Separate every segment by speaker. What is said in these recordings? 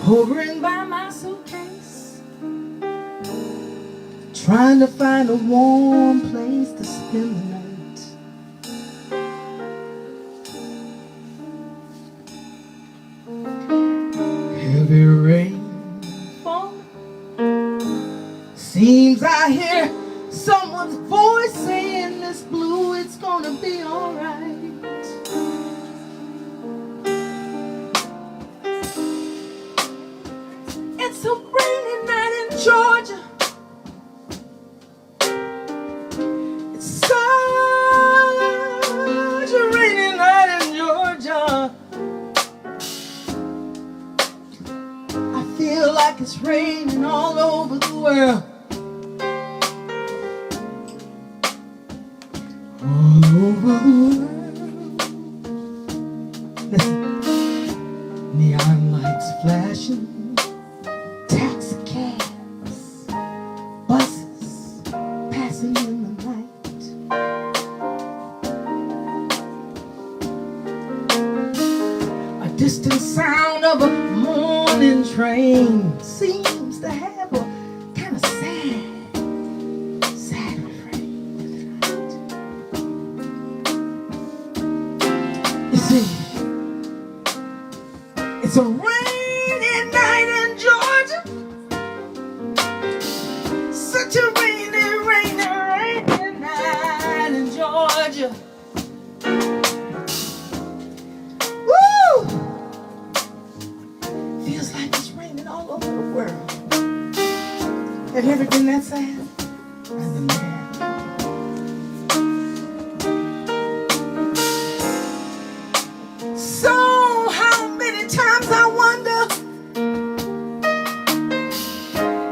Speaker 1: hovering by my suitcase, trying to find a warm place to spend the night. Heavy rain falling. Seems I hear someone's voice saying, "Miss Blue, it's gonna be alright." It's a rainy night in Georgia. It's such a rainy night in Georgia. I feel like it's raining all over the world. All over the world. Listen, neon lights flashing, taxi cabs, buses passing in the night. A distant sound of a morning train seems to have a kind of sad refrain tonight. You see, it's a rainy night in Georgia. Such a rainy, rainy, rainy night in Georgia. Woo! Feels like it's raining all over the world. Have you ever been that sad? I've been there. So how many times I wonder,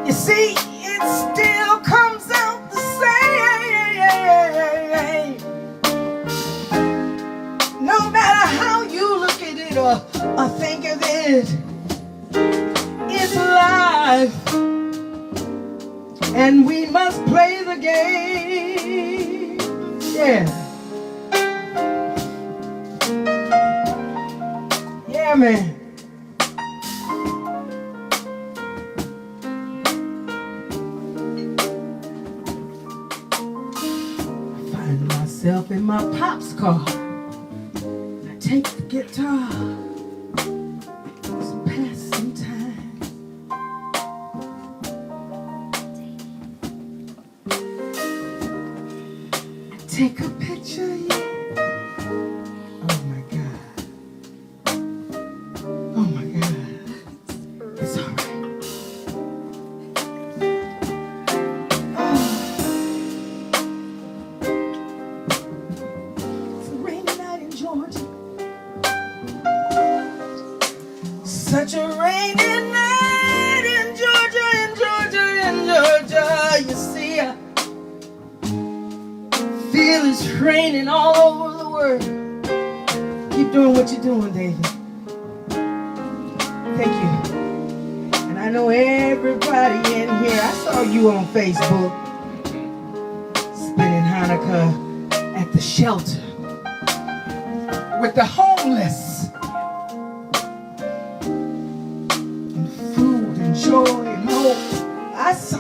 Speaker 1: you see, it still comes out the same. No matter how you look at it or think of it, it's life, and we must play the game. Yeah. Yeah, man. Find myself in my pop's car. I take the guitar, just pass some time. I take a picture, yeah. Oh my God. Oh my God. It's all right. Georgia. Such a rainy night in Georgia, in Georgia, in Georgia. You see, I feel it's raining all over the world. Keep doing what you're doing, David. Thank you. And I know everybody in here, I saw you on Facebook spending Hanukkah at the shelter with the homeless, and food and joy and hope. I saw